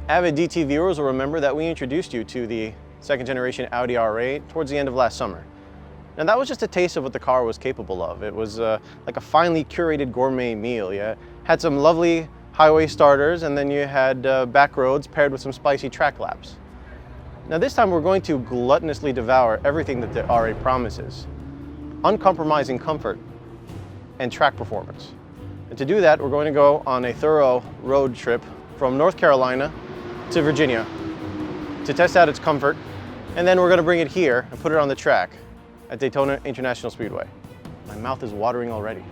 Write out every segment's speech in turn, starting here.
Avid DT viewers will remember that we introduced you to the second generation Audi R8 towards the end of last summer. And that was just a taste of what the car was capable of. It was like a finely curated gourmet meal. You had some lovely highway starters, and then you had back roads paired with some spicy track laps. Now this time we're going to gluttonously devour everything that the R8 promises. Uncompromising comfort and track performance. And to do that, we're going to go on a thorough road trip from North Carolina to Virginia to test out its comfort, and then we're going to bring it here and put it on the track at Daytona International Speedway. My mouth is watering already.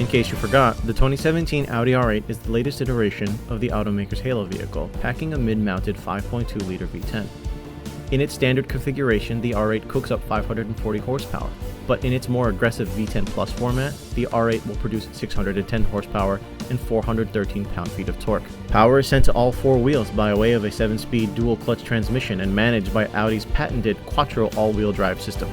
In case you forgot, the 2017 Audi R8 is the latest iteration of the automaker's Halo vehicle, packing a mid-mounted 5.2-liter V10. In its standard configuration, the R8 cooks up 540 horsepower, but in its more aggressive V10 Plus format, the R8 will produce 610 horsepower and 413 pound-feet of torque. Power is sent to all four wheels by way of a 7-speed dual-clutch transmission and managed by Audi's patented Quattro all-wheel drive system.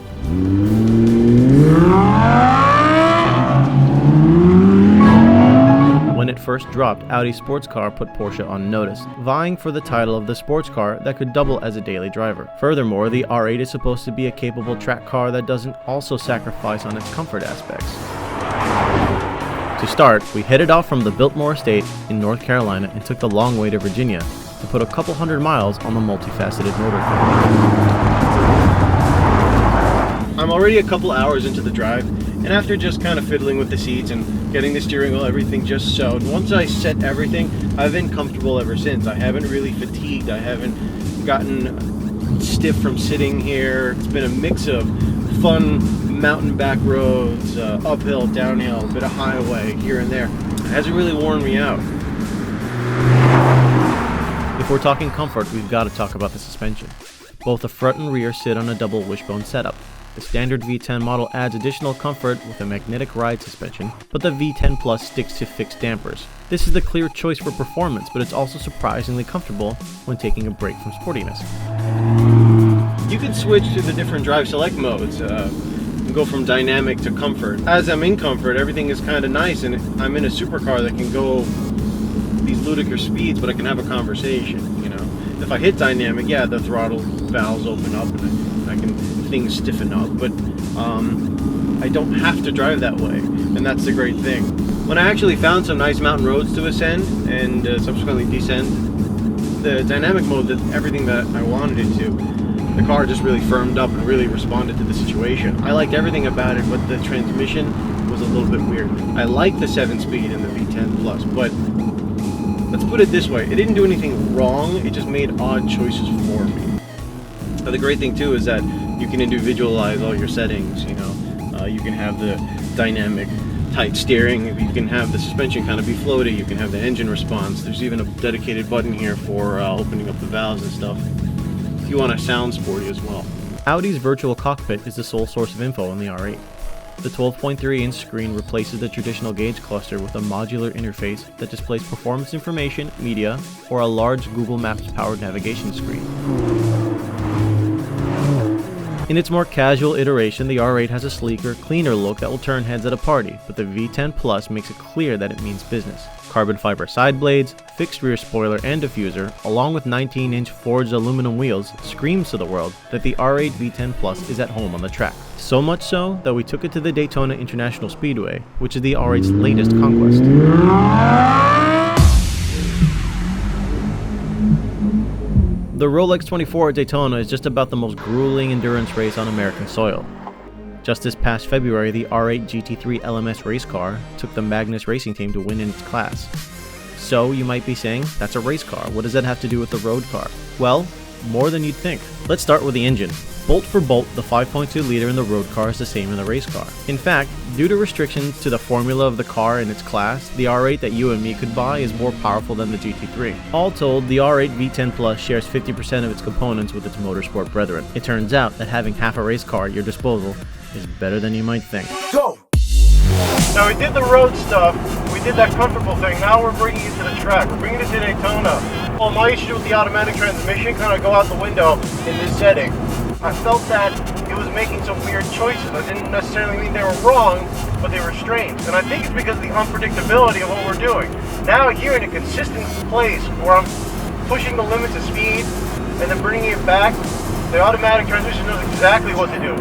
When it first dropped, Audi sports car put Porsche on notice, vying for the title of the sports car that could double as a daily driver. Furthermore, the R8 is supposed to be a capable track car that doesn't also sacrifice on its comfort aspects. To start, we headed off from the Biltmore Estate in North Carolina and took the long way to Virginia to put a couple hundred miles on the multifaceted motor car. I'm already a couple hours into the drive, and after just kind of fiddling with the seats and getting the steering wheel, everything just sewed. Once I set everything, I've been comfortable ever since. I haven't really fatigued. I haven't gotten stiff from sitting here. It's been a mix of fun mountain back roads, uphill, downhill, a bit of highway here and there. It hasn't really worn me out. If we're talking comfort, we've got to talk about the suspension. Both the front and rear sit on a double wishbone setup. The standard V10 model adds additional comfort with a magnetic ride suspension, but the V10 Plus sticks to fixed dampers. This is the clear choice for performance, but it's also surprisingly comfortable when taking a break from sportiness. You can switch to the different drive select modes, and go from dynamic to comfort. As I'm in comfort, everything is kind of nice, and I'm in a supercar that can go these ludicrous speeds, but I can have a conversation, you know. If I hit dynamic, yeah, the throttle valves open up and I can things stiffen up, but I don't have to drive that way, and that's the great thing. When I actually found some nice mountain roads to ascend and subsequently descend, the dynamic mode did everything that I wanted it to. The car just really firmed up and really responded to the situation. I liked everything about it, but the transmission was a little bit weird. I like the 7-speed in the V10 Plus, but let's put it this way, it didn't do anything wrong, it just made odd choices for me. The great thing too is that you can individualize all your settings, you know. You can have the dynamic tight steering, you can have the suspension kind of be floaty, you can have the engine response. There's even a dedicated button here for opening up the valves and stuff, if you want to sound sporty as well. Audi's virtual cockpit is the sole source of info on the R8. The 12.3-inch screen replaces the traditional gauge cluster with a modular interface that displays performance information, media, or a large Google Maps-powered navigation screen. In its more casual iteration, the R8 has a sleeker, cleaner look that will turn heads at a party, but the V10 Plus makes it clear that it means business. Carbon fiber side blades, fixed rear spoiler and diffuser, along with 19-inch forged aluminum wheels, screams to the world that the R8 V10 Plus is at home on the track. So much so that we took it to the Daytona International Speedway, which is the R8's latest conquest. The Rolex 24 at Daytona is just about the most grueling endurance race on American soil. Just this past February, the R8 GT3 LMS race car took the Magnus racing team to win in its class. So you might be saying, that's a race car, what does that have to do with the road car? Well, more than you'd think. Let's start with the engine. Bolt for bolt, the 5.2-liter in the road car is the same in the race car. In fact, due to restrictions to the formula of the car and its class, the R8 that you and me could buy is more powerful than the GT3. All told, the R8 V10 Plus shares 50% of its components with its motorsport brethren. It turns out that having half a race car at your disposal is better than you might think. Go! Now we did the road stuff, we did that comfortable thing, now we're bringing it to the track, we're bringing it to Daytona. Well, my issue with the automatic transmission kind of go out the window in this setting. I felt that it was was making some weird choices. I didn't necessarily mean they were wrong, but they were strange. And I think it's because of the unpredictability of what we're doing. Now here in a consistent place where I'm pushing the limits of speed and then bringing it back, the automatic transmission knows exactly what to do.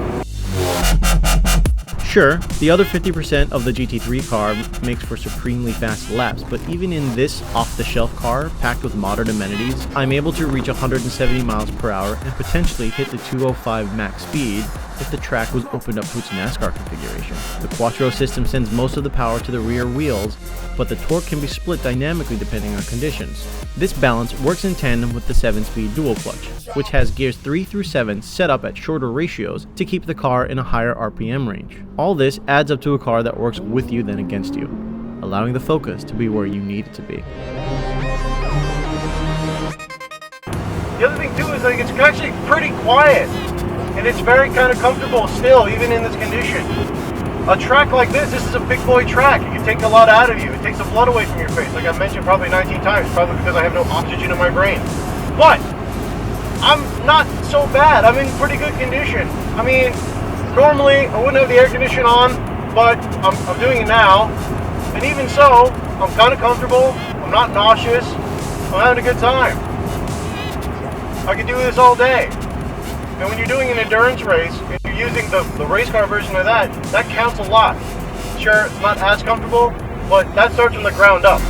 Sure, the other 50% of the GT3 car makes for supremely fast laps, but even in this off-the-shelf car, packed with modern amenities, I'm able to reach 170 miles per hour and potentially hit the 205 max speed if the track was opened up to its NASCAR configuration. The Quattro system sends most of the power to the rear wheels, but the torque can be split dynamically depending on conditions. This balance works in tandem with the 7-speed dual clutch, which has gears 3 through 7 set up at shorter ratios to keep the car in a higher RPM range. All this adds up to a car that works with you than against you, allowing the Focus to be where you need it to be. The other thing too is like it's actually pretty quiet, and it's very kind of comfortable still, even in this condition. A track like this is a big boy track. It can take a lot out of you. It takes the blood away from your face, like I mentioned probably 19 times, probably because I have no oxygen in my brain. But I'm not so bad. I'm in pretty good condition. I mean, normally I wouldn't have the air conditioning on, but I'm doing it now. And even so, I'm kind of comfortable. I'm not nauseous. I'm having a good time. I could do this all day. And when you're doing an endurance race, and you're using the race car version of that counts a lot. Sure, it's not as comfortable, but that starts from the ground up.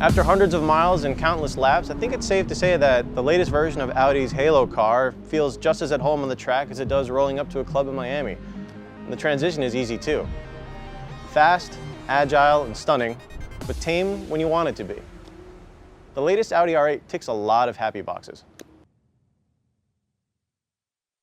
After hundreds of miles and countless laps, I think it's safe to say that the latest version of Audi's Halo car feels just as at home on the track as it does rolling up to a club in Miami. And the transition is easy too. Fast, agile, and stunning, but tame when you want it to be. The latest Audi R8 ticks a lot of happy boxes.